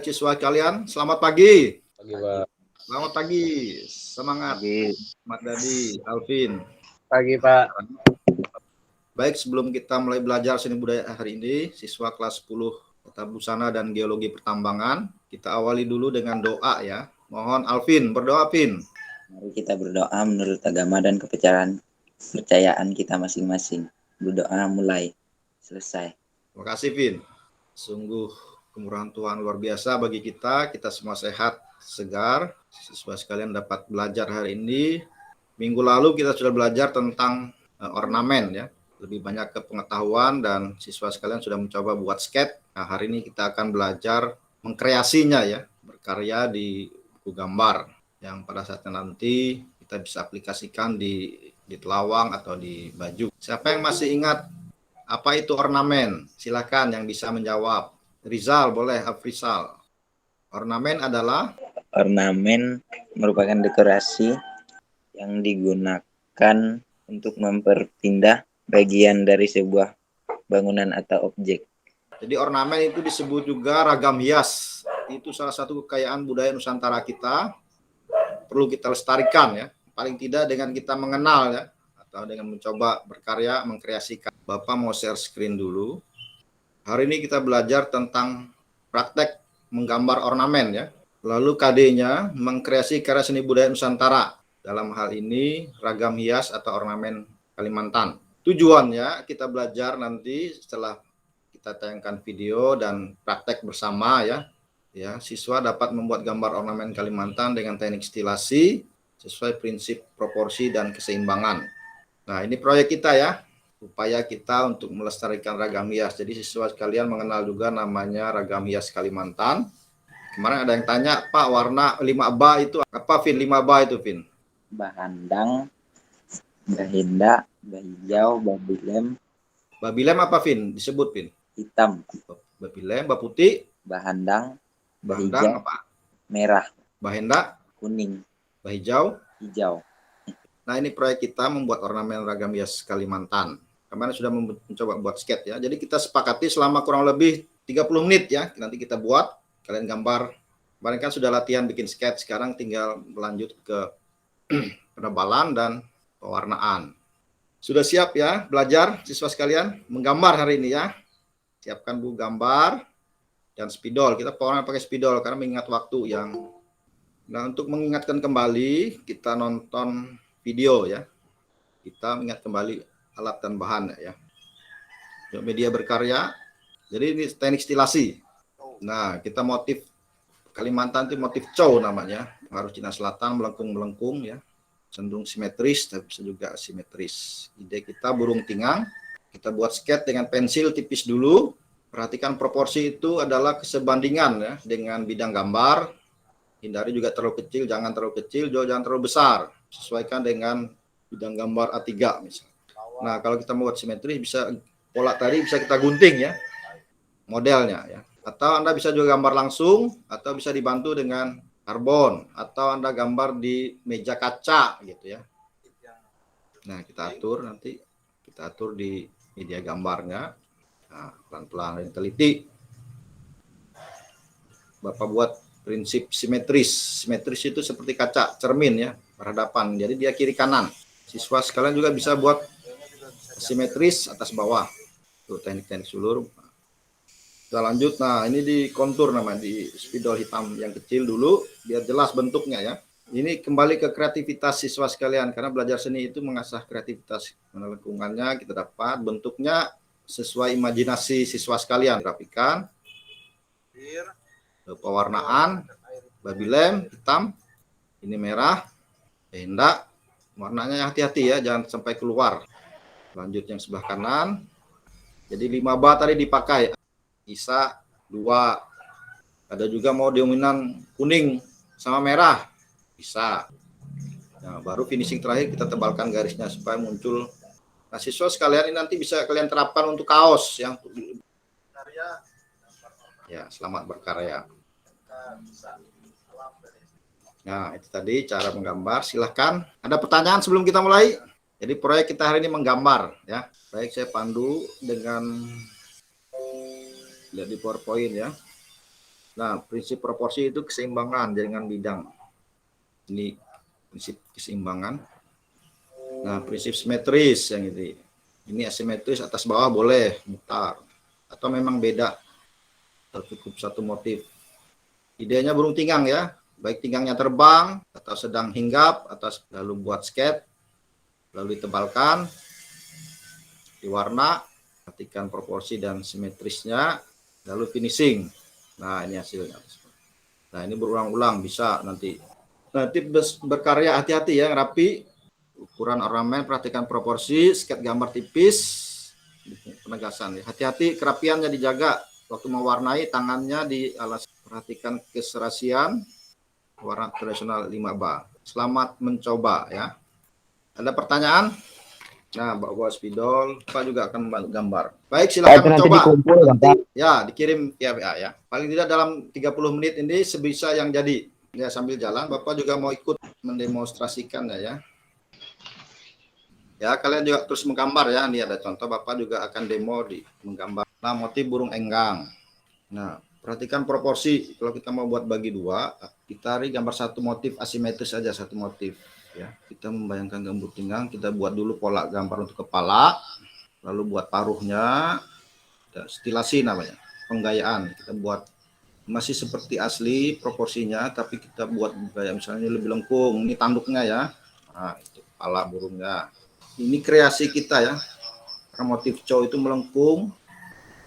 Baik siswa kalian, selamat pagi. Pagi, Pak. Selamat pagi, semangat. Pagi. Mat Dadi, Alvin. Pagi, Pak. Baik, sebelum kita mulai belajar seni budaya hari ini, siswa kelas 10 Tata Busana dan Geologi Pertambangan, kita awali dulu dengan doa ya. Mohon Alvin, berdoa, Vin. Mari kita berdoa menurut agama dan kepercayaan kita masing-masing. Berdoa mulai, selesai. Terima kasih, Vin. Sungguh kemurahan Tuhan luar biasa bagi kita semua sehat, segar. Siswa sekalian dapat belajar hari ini. Minggu lalu kita sudah belajar tentang ornamen ya. Lebih banyak ke pengetahuan dan siswa sekalian sudah mencoba buat sketch. Nah, hari ini kita akan belajar mengkreasinya ya, berkarya di buku gambar yang pada saatnya nanti kita bisa aplikasikan di telawang atau di baju. Siapa yang masih ingat apa itu ornamen? Silakan yang bisa menjawab. Rizal boleh, Afrizal. Ornamen adalah? Ornamen merupakan dekorasi yang digunakan untuk memperpindah bagian dari sebuah bangunan atau objek. Jadi ornamen itu disebut juga ragam hias. Itu salah satu kekayaan budaya Nusantara kita. Perlu kita lestarikan ya. Paling tidak dengan kita mengenal ya. Atau dengan mencoba berkarya, mengkreasikan. Bapak mau share screen dulu. Hari ini kita belajar tentang praktek menggambar ornamen ya. Lalu KD-nya mengkreasi karya seni budaya Nusantara. Dalam hal ini ragam hias atau ornamen Kalimantan. Tujuannya kita belajar nanti setelah kita tayangkan video dan praktek bersama ya. Ya, siswa dapat membuat gambar ornamen Kalimantan dengan teknik stilasi sesuai prinsip proporsi dan keseimbangan. Nah, ini proyek kita ya. Upaya kita untuk melestarikan ragam hias. Jadi siswa sekalian mengenal juga namanya ragam hias Kalimantan. Kemarin ada yang tanya, Pak, warna 5ba itu apa, Vin? 5ba itu, Vin? Bahandang, bahinda, bahijau, babilem. Babilem apa, Vin? Disebut, Vin? Hitam. Babilem, baputih. Bahandang, bahindang apa? Merah. Bahenda, kuning. Bahijau, hijau. Nah, ini proyek kita membuat ornamen ragam hias Kalimantan. Kemarin sudah mencoba buat sketch ya. Jadi kita sepakati selama kurang lebih 30 menit ya. Nanti kita buat, kalian gambar. Kemarin kan sudah latihan bikin sketch, sekarang tinggal melanjut ke penebalan dan pewarnaan. Sudah siap ya belajar siswa sekalian? Menggambar hari ini ya. Siapkan buku gambar dan spidol. Kita pewarna pakai spidol karena mengingat waktu yang. Nah, untuk mengingatkan kembali, kita nonton video ya. Kita ingat kembali alat dan bahan ya. Media berkarya. Jadi ini teknik stilasi. Nah, kita motif Kalimantan itu motif cow namanya. Pengaruh Cina Selatan, melengkung-melengkung ya. Cenderung simetris, tapi bisa juga asimetris. Ide kita burung tingang. Kita buat sketch dengan pensil tipis dulu. Perhatikan proporsi itu adalah kesebandingan ya dengan bidang gambar. Hindari juga terlalu kecil, jangan terlalu kecil, jangan terlalu besar. Sesuaikan dengan bidang gambar A3 misalnya. Nah, kalau kita mau buat simetris, bisa pola tadi bisa kita gunting ya, modelnya ya. Atau Anda bisa juga gambar langsung, atau bisa dibantu dengan karbon, atau Anda gambar di meja kaca gitu ya. Nah, kita atur nanti, kita atur di media gambarnya. Nah, pelan-pelan dan teliti. Bapak buat prinsip simetris. Simetris itu seperti kaca cermin ya, berhadapan. Jadi dia kiri kanan. Siswa sekalian juga bisa buat simetris atas bawah. Tuh teknik-teknik seluruh. Kita lanjut. Nah, ini di kontur namanya, di spidol hitam yang kecil dulu biar jelas bentuknya ya. Ini kembali ke kreativitas siswa sekalian karena belajar seni itu mengasah kreativitas. Mana lingkungannya kita dapat bentuknya sesuai imajinasi siswa sekalian. Rapikan. Pewarnaan, babilem hitam, ini merah, hendak, warnanya hati-hati ya, jangan sampai keluar. Lanjut yang sebelah kanan. Jadi 5ba tadi dipakai. Isa 2. Ada juga mau dominan kuning sama merah. Bisa. Nah, baru finishing terakhir kita tebalkan garisnya supaya muncul. Nah, siswa sekalian ini nanti bisa kalian terapkan untuk kaos yang ya, selamat berkarya. Nah, itu tadi cara menggambar. Silahkan. Ada pertanyaan sebelum kita mulai? Jadi proyek kita hari ini menggambar ya. Baik, saya pandu dengan lihat di PowerPoint ya. Nah, prinsip proporsi itu keseimbangan jaringan bidang. Ini prinsip keseimbangan. Nah, prinsip simetris yang ini. Ini asimetris atas bawah boleh mutar. Atau memang beda. Cukup satu motif. Idenya burung tinggang ya. Baik tinggangnya terbang, atau sedang hinggap, atas lalu buat skate, lalu ditebalkan, diwarna, perhatikan proporsi dan simetrisnya, lalu finishing. Nah, ini hasilnya. Nah, ini berulang-ulang bisa nanti. Nanti berkarya hati-hati ya, rapi. Ukuran ornamen, perhatikan proporsi, skate gambar tipis, penegasan. Hati-hati kerapiannya dijaga. Waktu mewarnai tangannya di alas. Perhatikan keserasian, warna tradisional 5 bar. Selamat mencoba ya. Ada pertanyaan? Nah, bawa spidol, Pak juga akan membantu gambar. Baik, silakan mencoba. Ya, dikirim via WA ya. Paling tidak dalam 30 menit ini sebisa yang jadi. Ya, sambil jalan, Bapak juga mau ikut mendemonstrasikan ya. Ya, kalian juga terus menggambar ya. Ini ada contoh, Bapak juga akan demo di menggambar. Nah, motif burung enggang. Nah, perhatikan proporsi. Kalau kita mau buat bagi dua, kita tarik gambar satu motif asimetris saja, satu motif. Ya, kita membayangkan gambut tinggang, kita buat dulu pola gambar untuk kepala, lalu buat paruhnya, stilasi namanya, penggayaan. Kita buat masih seperti asli proporsinya, tapi kita buat gaya misalnya lebih lengkung. Ini tanduknya ya, nah itu kepala burungnya. Ini kreasi kita ya, karena motif cow itu melengkung,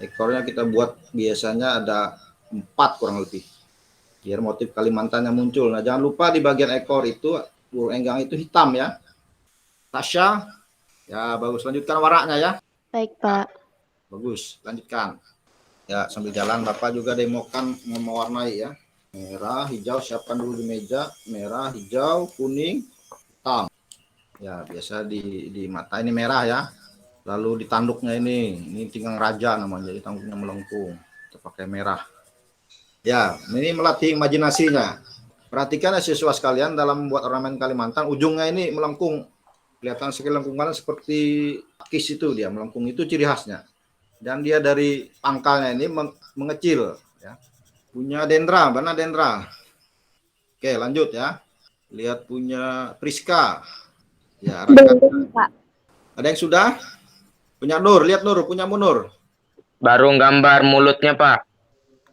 ekornya kita buat biasanya ada 4 kurang lebih, biar motif Kalimantannya muncul. Nah, jangan lupa di bagian ekor itu burung enggang itu hitam ya. Tasya, ya bagus. Lanjutkan waraknya ya. Baik, Pak. Bagus, lanjutkan. Ya, sambil jalan Bapak juga demokan mewarnai ya. Merah, hijau, siapkan dulu di meja. Merah, hijau, kuning, hitam. Ya, biasa di mata ini merah ya. Lalu di tanduknya ini tinggang raja namanya, jadi tanduknya melengkung. Kita pakai merah. Ya, ini melatih imajinasinya. Perhatikan ya siswa sekalian dalam membuat ornamen Kalimantan, ujungnya ini melengkung. Kelihatan lengkungan seperti kis itu dia, melengkung itu ciri khasnya. Dan dia dari pangkalnya ini mengecil. Ya. Punya dendra, mana dendra? Oke, lanjut ya. Lihat punya Priska. Ya, Pak. ada yang sudah? Punya Nur, lihat Nur, punya Munur. Baru gambar mulutnya, Pak.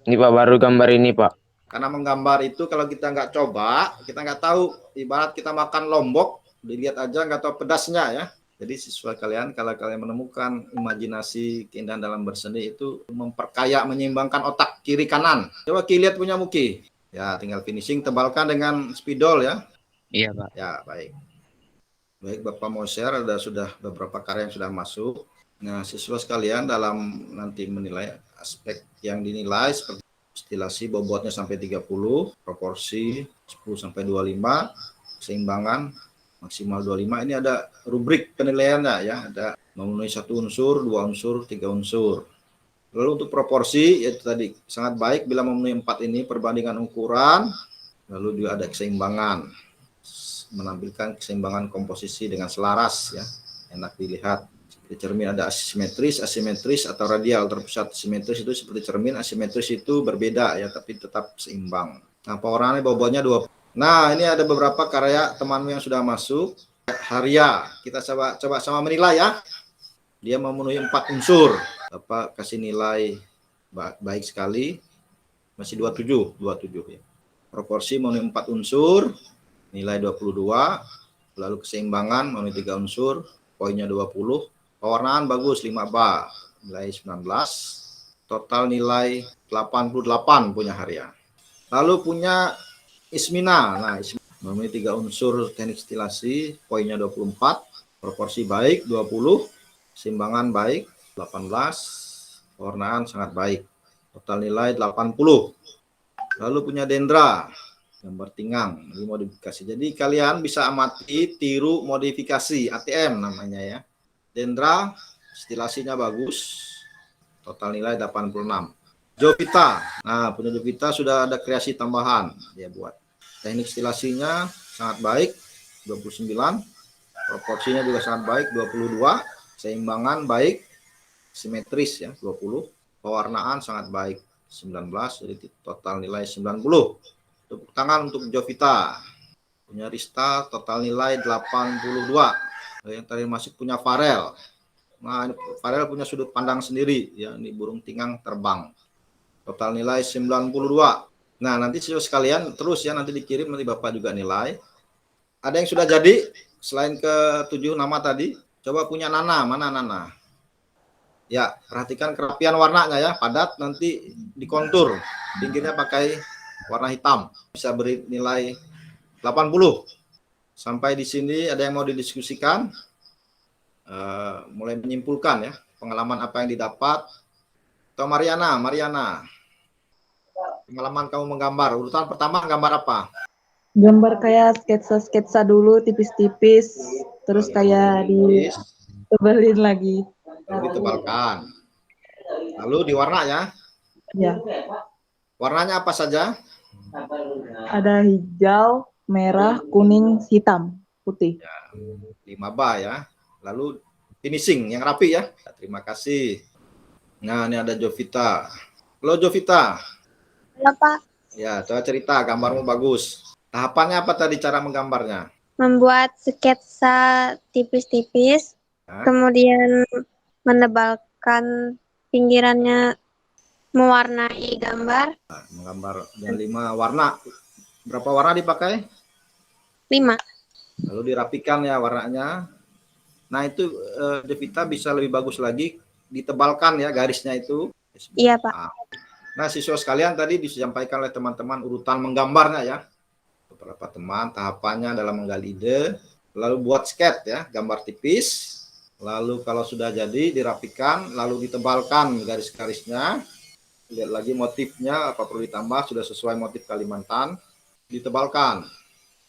Ini Pak, baru gambar ini, Pak. Karena menggambar itu kalau kita nggak coba, kita nggak tahu. Ibarat kita makan lombok, dilihat aja nggak tahu pedasnya ya. Jadi siswa kalian, kalau kalian menemukan imajinasi keindahan dalam berseni itu memperkaya, menyeimbangkan otak kiri kanan. Coba Ki lihat punya Muki. Ya, tinggal finishing, tebalkan dengan spidol ya. Iya, Pak. Ya, baik. Baik, Bapak mau share, sudah beberapa karya yang sudah masuk. Nah, siswa sekalian dalam nanti menilai aspek yang dinilai seperti stilasi bobotnya sampai 30, proporsi 10 sampai 25, keseimbangan maksimal 25. Ini ada rubrik penilaiannya ya, ada memenuhi 1 unsur, 2 unsur, 3 unsur. Lalu untuk proporsi yaitu tadi sangat baik bila memenuhi 4 ini, perbandingan ukuran, lalu juga ada keseimbangan, menampilkan keseimbangan komposisi dengan selaras ya, enak dilihat. Di cermin ada asimetris atau radial terpusat. Simetris itu seperti cermin, asimetris itu berbeda ya, tapi tetap seimbang. Nah, pewarnaannya bobotnya 20. Nah, ini ada beberapa karya temanmu yang sudah masuk. Haria, kita coba sama menilai ya. Dia memenuhi 4 unsur. Bapak kasih nilai baik sekali. Masih 27 ya. Proporsi memenuhi 4 unsur, nilai 22. Lalu keseimbangan memenuhi 3 unsur, poinnya 20. Pewarnaan bagus 5 bar, nilai 19, total nilai 88 punya Haria. Lalu punya Ismina, nah Ismina memenuhi 3 unsur teknik stilasi, poinnya 24, proporsi baik 20, keseimbangan baik 18, pewarnaan sangat baik, total nilai 80. Lalu punya Dendra, gambar tinggang, ini modifikasi. Jadi kalian bisa amati, tiru, modifikasi, ATM namanya ya. Dendra, stilasinya bagus, total nilai 86. Jovita, nah punya Jovita sudah ada kreasi tambahan, dia buat. Teknik stilasinya sangat baik, 29. Proporsinya juga sangat baik, 22. Keseimbangan baik, simetris ya, 20. Pewarnaan sangat baik, 19, jadi total nilai 90. Tepuk tangan untuk Jovita. Punya Rista total nilai 82. Yang tadi masih punya Farel. Nah, ini Farel punya sudut pandang sendiri ya, ini burung tinggang terbang. Total nilai 92. Nah, nanti siswa sekalian terus ya, nanti dikirim, nanti Bapak juga nilai. Ada yang sudah jadi selain ke 7 nama tadi? Coba punya Nana, mana Nana? Ya, perhatikan kerapian warnanya ya, padat, nanti dikontur. Pinggirnya pakai warna hitam. Bisa beri nilai 80. Sampai di sini ada yang mau didiskusikan? Mulai menyimpulkan ya, pengalaman apa yang didapat. Atau Mariana, pengalaman kamu menggambar. Urutan pertama gambar apa? Gambar kayak sketsa-sketsa dulu tipis-tipis, terus kayak ditebelin lagi. Lalu ditebalkan. Lalu diwarna ya. Ya, Warnanya apa saja? ada hijau, merah, kuning, hitam, putih. 5 ba ya. Lalu finishing yang rapi ya. Terima kasih. Nah, ini ada Jovita. Halo Jovita. Halo Pak, Ya, coba cerita, gambarmu bagus. Tahapannya apa tadi cara menggambarnya? membuat sketsa tipis-tipis, Ya. kemudian menebalkan pinggirannya, mewarnai gambar Menggambar dengan 5 warna. Berapa warna dipakai? 5. Lalu dirapikan ya warnanya. Nah, itu Jovita bisa lebih bagus lagi ditebalkan ya garisnya itu. Iya Pak. Nah, siswa sekalian tadi disampaikan oleh teman-teman urutan menggambarnya ya. Beberapa teman tahapannya dalam menggali ide, lalu buat sketch ya, gambar tipis. Lalu kalau sudah jadi dirapikan, lalu ditebalkan garis-garisnya. Lihat lagi motifnya apa perlu ditambah, sudah sesuai motif Kalimantan, ditebalkan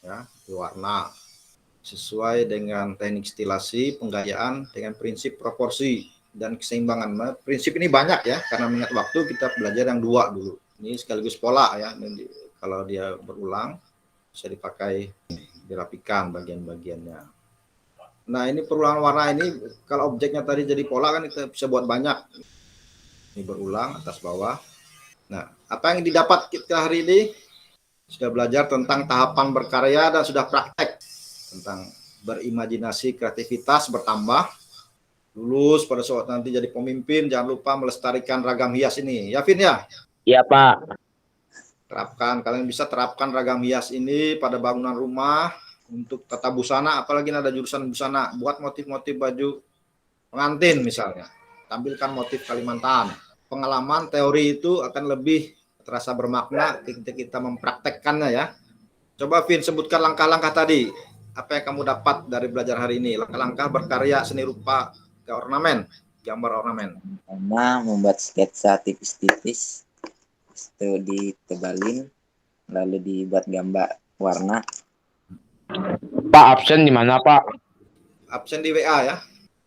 ya, diwarna sesuai dengan teknik stilasi, penggayaan dengan prinsip proporsi dan keseimbangan. Nah, prinsip ini banyak ya, karena mengingat waktu kita belajar yang 2 dulu. Ini sekaligus pola ya, kalau dia berulang bisa dipakai, dirapikan bagian-bagiannya. Nah, ini perulangan warna ini, kalau objeknya tadi jadi pola kan kita bisa buat banyak. Ini berulang atas bawah. Nah, apa yang didapat kita hari ini? Sudah belajar tentang tahapan berkarya dan sudah praktek tentang berimajinasi, kreativitas bertambah. Lulus pada saat nanti jadi pemimpin, jangan lupa melestarikan ragam hias ini. Ya, Vin ya? Iya Pak. Terapkan, kalian bisa terapkan ragam hias ini pada bangunan rumah untuk tata busana, apalagi ada jurusan busana, buat motif-motif baju pengantin misalnya. Tampilkan motif Kalimantan. Pengalaman teori itu akan lebih terasa bermakna ketika kita mempraktekkannya ya. Coba Vin sebutkan langkah-langkah tadi. Apa yang kamu dapat dari belajar hari ini? Langkah-langkah berkarya seni rupa ke ornamen, gambar ornamen. Pertama, membuat sketsa tipis-tipis, itu ditebalin, lalu dibuat gambar warna. Pak, absen di mana Pak? Absen di WA ya.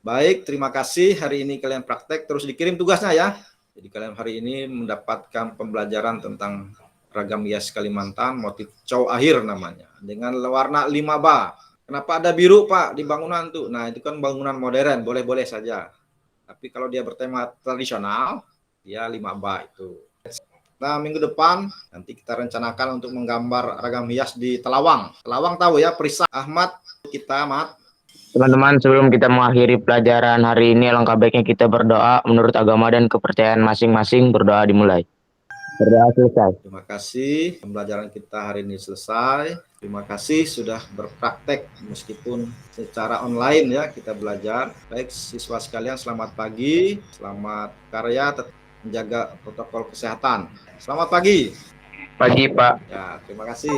Baik, terima kasih. Hari ini kalian praktek, terus dikirim tugasnya ya. Jadi kalian hari ini mendapatkan pembelajaran tentang ragam hias Kalimantan, motif cow akhir namanya, dengan warna 5 ba. Kenapa ada biru Pak di bangunan tuh? Nah, itu kan bangunan modern, boleh-boleh saja. Tapi kalau dia bertema tradisional, dia 5 ba itu. Nah, minggu depan nanti kita rencanakan untuk menggambar ragam hias di Telawang. Telawang tahu ya, Perisai Ahmad kita, Mat. Teman-teman, sebelum kita mengakhiri pelajaran hari ini, alangkah baiknya kita berdoa menurut agama dan kepercayaan masing-masing. Berdoa dimulai. Berdoa selesai. Terima kasih, pembelajaran kita hari ini selesai. Terima kasih sudah berpraktek meskipun secara online ya kita belajar. Baik siswa sekalian, selamat pagi, selamat karya, tetap menjaga protokol kesehatan. Selamat pagi. Pagi Pak. Ya, terima kasih.